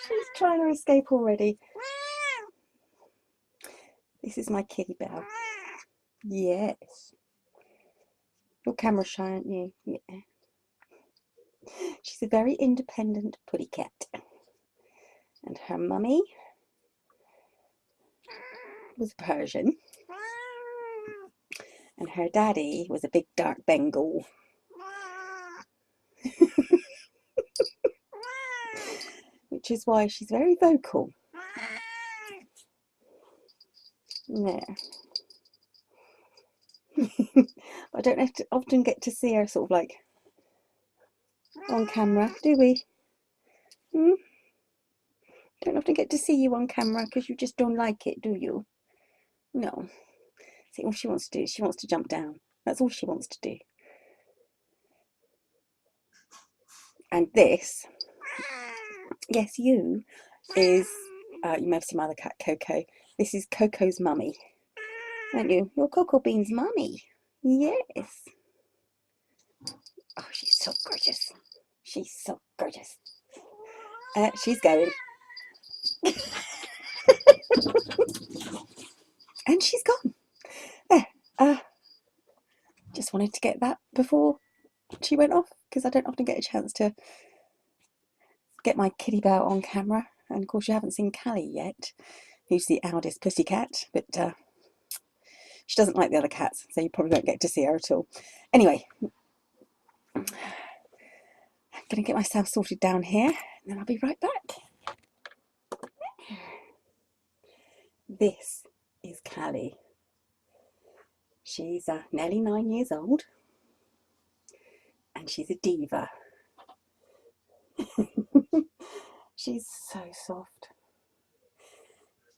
She's trying to escape already. This is my kitty bell. Yes. Your camera's shy, aren't you? Yeah. She's a very independent putty cat. And her mummy was Persian. And her daddy was a big dark Bengal. Which is why she's very vocal. Yeah. I don't have to often get to see her sort of like on camera, do we? Don't often get to see you on camera because you just don't like it, do you? No. See, all she wants to do is she wants to jump down. That's all she wants to do. And this, yes, you, is, you may have seen my other cat, Coco. This is Coco's mummy. Aren't you? You're Coco Bean's mummy. Yes. Oh, she's so gorgeous. She's so gorgeous. She's going. And she's gone. There. Just wanted to get that before she went off because I don't often get a chance to get my kitty bell on camera. And of course you haven't seen Callie yet, who's the eldest pussycat, but she doesn't like the other cats, so you probably won't get to see her at all. Anyway, I'm going to get myself sorted down here and then I'll be right back. This is Callie. She's nearly 9 years old and she's a diva. She's so soft.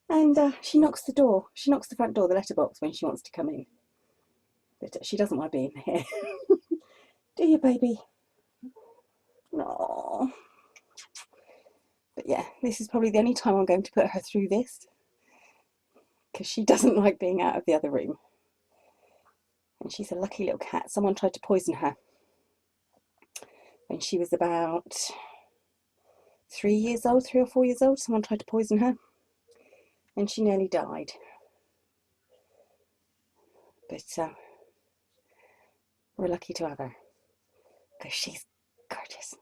And she knocks the door. She knocks the front door, the letterbox, when she wants to come in. But she doesn't want to be in here. Do you, baby? No. But yeah, this is probably the only time I'm going to put her through this because she doesn't like being out of the other room. And she's a lucky little cat. Someone tried to poison her when she was about 3 years old, 3 or 4 years old. Someone tried to poison her and she nearly died. But we're lucky to have her because she's gorgeous.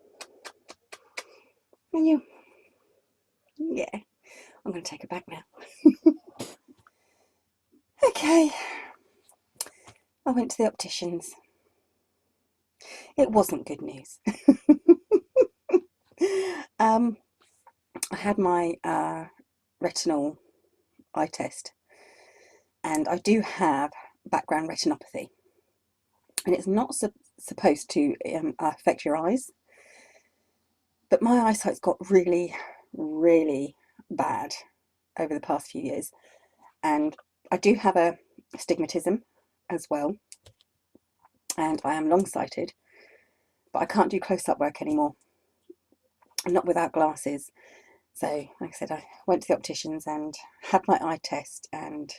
And you? Yeah. I'm going to take her back now. Okay. I went to the opticians. It wasn't good news. I had my retinal eye test and I do have background retinopathy and it's not supposed to affect your eyes, but my eyesight's got really bad over the past few years, and I do have a astigmatism as well, and I am long-sighted, but I can't do close-up work anymore, not without glasses. So like I said, I went to the opticians and had my eye test and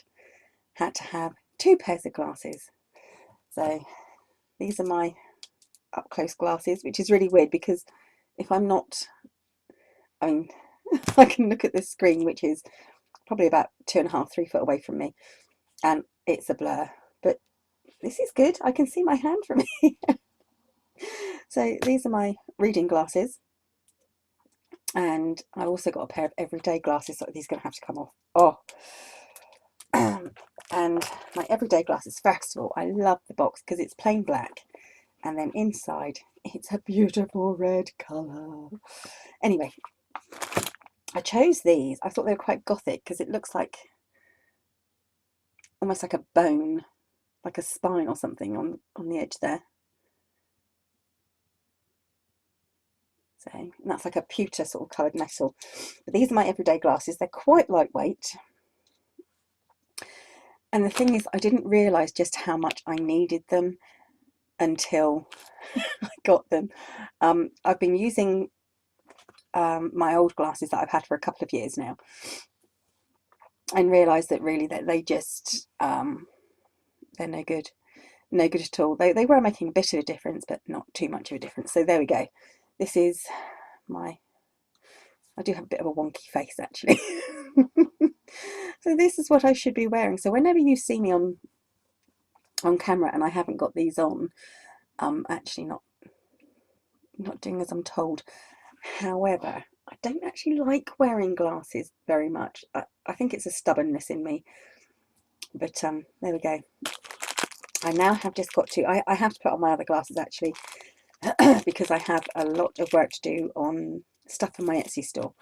had to have 2 pairs of glasses. So these are my up-close glasses, which is really weird because if I'm not, I mean, I can look at this screen, which is probably about 2.5, 3 foot away from me, and it's a blur, but this is good. I can see my hand from here. So these are my reading glasses, and I also got a pair of everyday glasses, so these are going to have to come off. Oh, and my everyday glasses, first of all, I love the box because it's plain black, and then inside it's a beautiful red colour. Anyway, I chose these. I thought they were quite gothic because it looks like almost like a bone, like a spine or something on the edge there. So, and that's like a pewter sort of coloured metal. But these are my everyday glasses. They're quite lightweight. And the thing is, I didn't realise just how much I needed them until I got them. I've been using my old glasses that I've had for a couple of years now, and realised that really that they just they're no good at all. They were making a bit of a difference, but not too much of a difference. So there we go. this is my, I do have a bit of a wonky face actually. So this is what I should be wearing. So whenever you see me on camera and I haven't got these on, I'm actually not doing as I'm told. However, I don't actually like wearing glasses very much. I think it's a stubbornness in me. But there we go. I now have just got to, I have to put on my other glasses actually, because I have a lot of work to do on stuff in my Etsy store.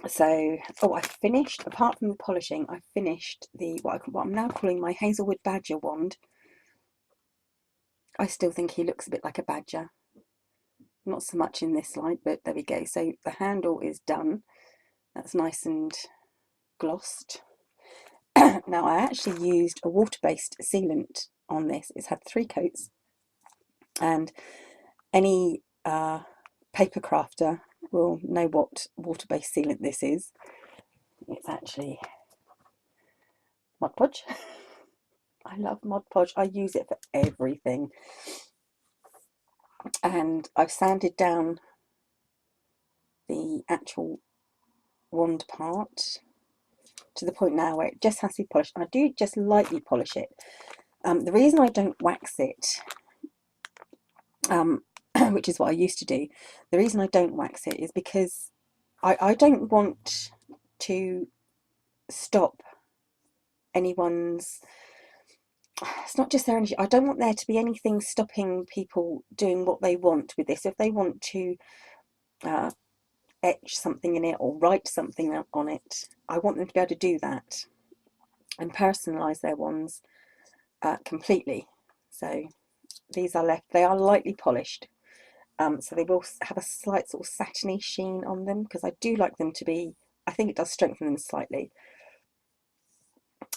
So, oh, I finished, apart from the polishing, I finished the, what I'm now calling my Hazelwood Badger wand. I still think he looks a bit like a badger. Not so much in this light, but there we go. So the handle is done. That's nice and glossed. Now I actually used a water-based sealant on this. It's had 3 coats, and any paper crafter will know what water-based sealant this is. It's actually Mod Podge. I love Mod Podge. I use it for everything. And I've sanded down the actual wand part to the point now where it just has to be polished. I do just lightly polish it. The reason I don't wax it, which is what I used to do, the reason I don't wax it is because I don't want to stop anyone's, it's not just their energy, I don't want there to be anything stopping people doing what they want with this. If they want to etch something in it or write something on it, I want them to be able to do that and personalise their wands completely. So these are left, they are lightly polished, so they will have a slight sort of satiny sheen on them, because I do like them to be, I think it does strengthen them slightly.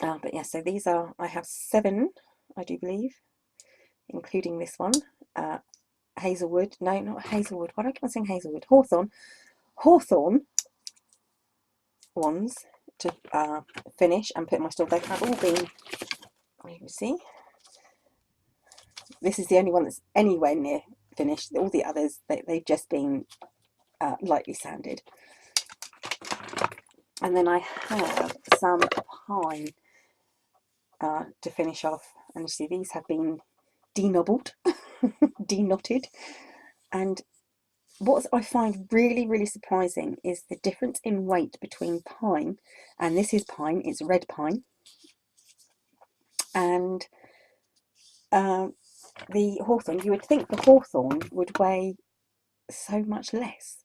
But yeah, so these are, I have 7, I do believe, including this one. Hazelwood, no, not Hazelwood, why do I keep on saying Hazelwood? Hawthorn ones to finish and put in my store. They have all been, you can see, this is the only one that's anywhere near finished. All the others, they've just been lightly sanded. And then I have some pine to finish off, and you see these have been denobbled, deknotted. And what I find really, really surprising is the difference in weight between pine, and this is pine, it's red pine, and the hawthorn. You would think the hawthorn would weigh so much less,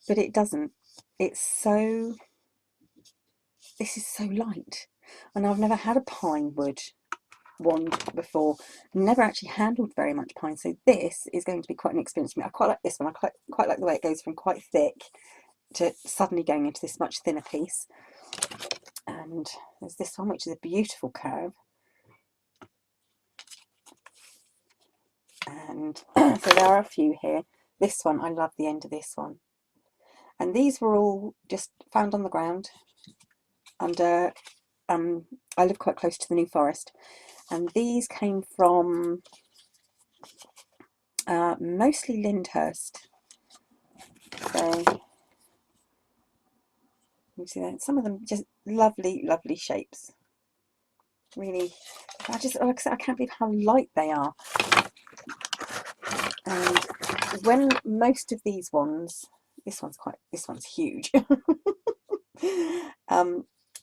but it doesn't. It's so, this is so light, and I've never had a pine wood wand before, never actually handled very much pine, so this is going to be quite an experience for me. I quite like this one. I quite like the way it goes from quite thick to suddenly going into this much thinner piece. And there's this one, which is a beautiful curve, and so there are a few here. This one, I love the end of this one, and these were all just found on the ground under I live quite close to the New Forest, and these came from mostly Lyndhurst. So you see that some of them just lovely, lovely shapes. Really, I just, like I said, I can't believe how light they are. And when most of these ones, this one's huge.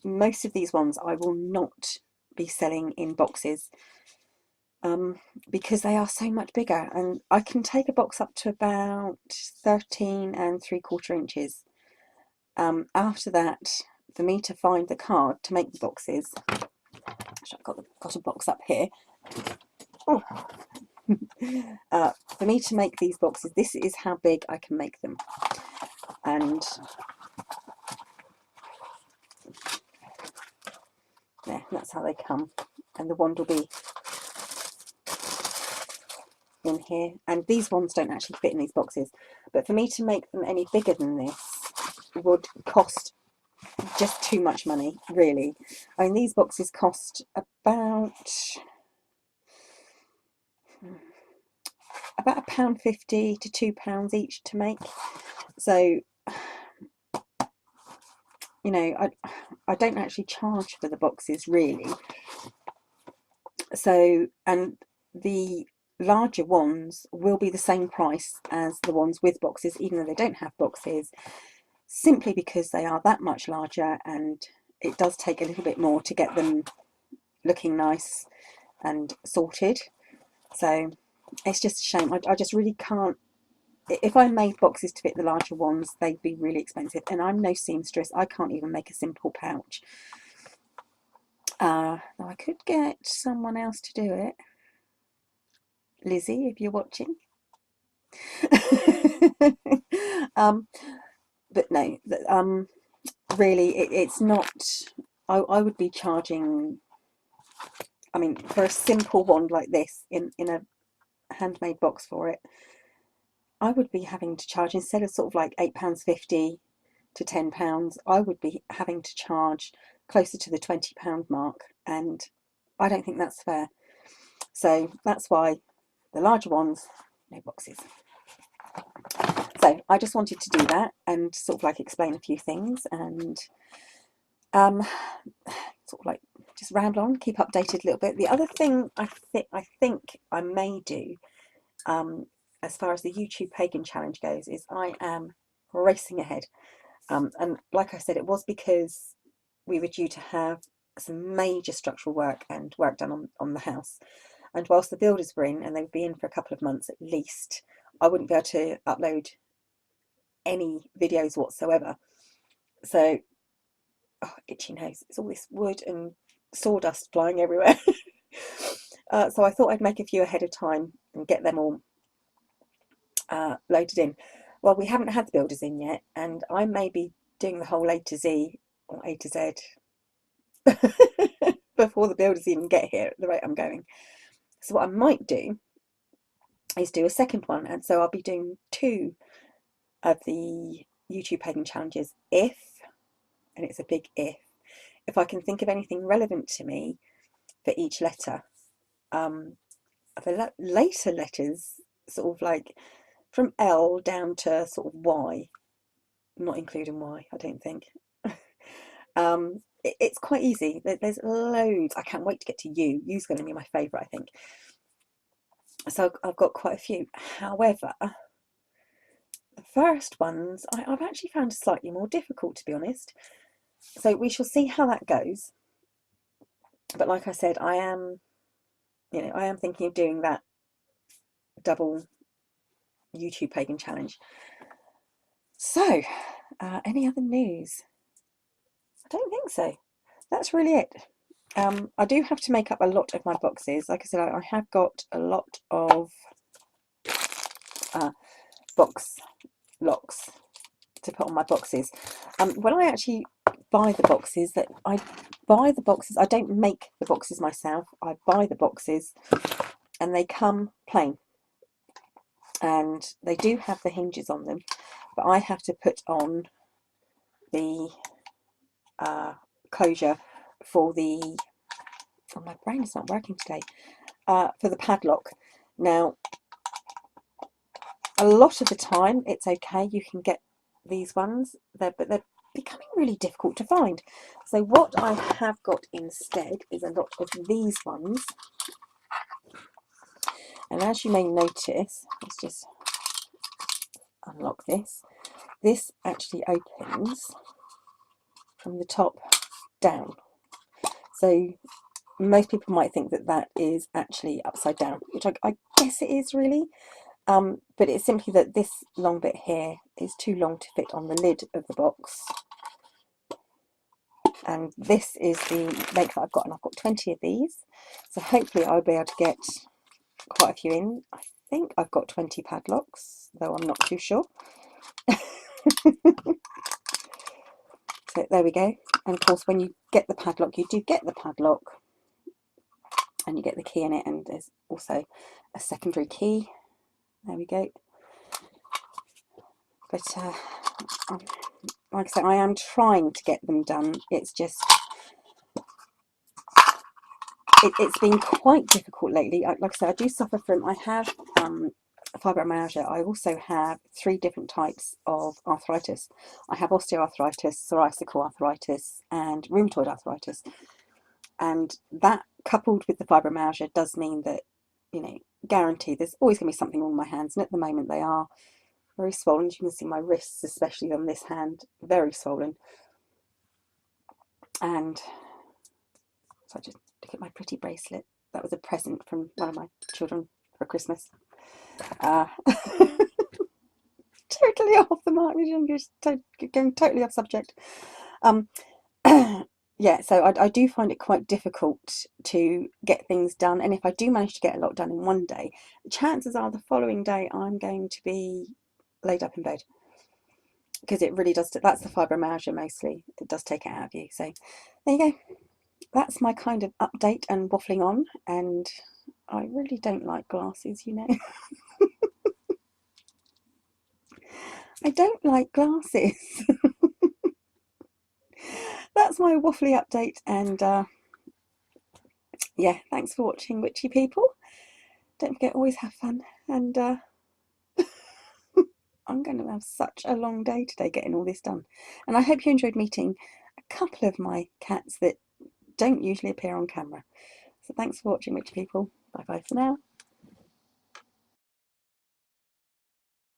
Most of these ones I will not be selling in boxes, because they are so much bigger, and I can take a box up to about 13 3/4 inches. After that, for me to find the card to make the boxes, actually I've got a box up here. Oh. For me to make these boxes, this is how big I can make them, and yeah, that's how they come, and the wand will be in here, and these ones don't actually fit in these boxes, but for me to make them any bigger than this would cost just too much money, really. I mean, these boxes cost about £1.50 to £2 each to make. So, you know, I don't actually charge for the boxes really. So, and the larger ones will be the same price as the ones with boxes, even though they don't have boxes, simply because they are that much larger, and it does take a little bit more to get them looking nice and sorted. So it's just a shame. I just really can't. If I made boxes to fit the larger ones, they'd be really expensive, and I'm no seamstress. I can't even make a simple pouch. Now I could get someone else to do it. Lizzie, if you're watching. But no, really, it's not. I would be charging, I mean, for a simple wand like this, in a handmade box for it, I would be having to charge, instead of sort of like £8.50 to £10, I would be having to charge closer to the £20 mark, and I don't think that's fair. So that's why the larger ones, no boxes. So I just wanted to do that and sort of like explain a few things, and sort of like just ramble on, keep updated a little bit. The other thing I think I may do, as far as the YouTube Pagan Challenge goes, is I am racing ahead. And like I said, it was because we were due to have some major structural work and work done on the house. And whilst the builders were in, and they would be in for a couple of months at least, I wouldn't be able to upload any videos whatsoever. So, oh, itchy nose. It's all this wood and sawdust flying everywhere. So I thought I'd make a few ahead of time and get them all loaded in. Well, we haven't had the builders in yet, and I may be doing the whole A to Z or A to Z before the builders even get here at the rate I'm going. So what I might do is do a second one, and so I'll be doing 2 of the YouTube Pagan Challenges if, and it's a big if I can think of anything relevant to me for each letter. The later letters, sort of like from L down to sort of Y, not including Y, I don't think. It's quite easy. There's loads. I can't wait to get to U. U's going to be my favourite, I think. So I've got quite a few. However, the first ones I've actually found slightly more difficult, to be honest. So we shall see how that goes. But like I said, I am thinking of doing that double YouTube Pagan Challenge. So, any other news? I don't think so. That's really it. I do have to make up a lot of my boxes. Like I said, I have got a lot of box locks to put on my boxes. When I actually buy the boxes, I don't make the boxes myself. I buy the boxes and they come plain. And they do have the hinges on them, but I have to put on the closure for the, oh, my brain is not working today, for the padlock. Now, a lot of the time it's okay, you can get these ones there, but they're becoming really difficult to find. So what I have got instead is a lot of these ones, and as you may notice, let's just unlock this. This actually opens from the top down. So most people might think that that is actually upside down, which I guess it is really. But it's simply that this long bit here is too long to fit on the lid of the box. And this is the length that I've got, and I've got 20 of these. So hopefully I'll be able to get quite a few in. I think I've got 20 padlocks, though I'm not too sure. So there we go. And of course, when you get the padlock, you do get the padlock and you get the key in it, and there's also a secondary key. There we go. But like I said, I am trying to get them done. It's just, it's been quite difficult lately. Like I said, I do suffer from, I have fibromyalgia, I also have 3 different types of arthritis. I have osteoarthritis, psoriatic arthritis, and rheumatoid arthritis. And that, coupled with the fibromyalgia, does mean that, you know, guaranteed there's always going to be something wrong with my hands. And at the moment they are very swollen. As you can see, my wrists, especially on this hand, very swollen. And so I just look at my pretty bracelet. That was a present from one of my children for Christmas. Totally off the mark. I'm just going totally off subject. Yeah, so I do find it quite difficult to get things done. And if I do manage to get a lot done in one day, chances are the following day I'm going to be laid up in bed. Because it really does, that's the fibromyalgia mostly. It does take it out of you. So there you go. That's my kind of update and waffling on. And I really don't like glasses, you know. I don't like glasses. That's my waffly update. And yeah, thanks for watching, witchy people. Don't forget, always have fun. And I'm going to have such a long day today getting all this done. And I hope you enjoyed meeting a couple of my cats that don't usually appear on camera. So thanks for watching, witchy people. Bye bye for now.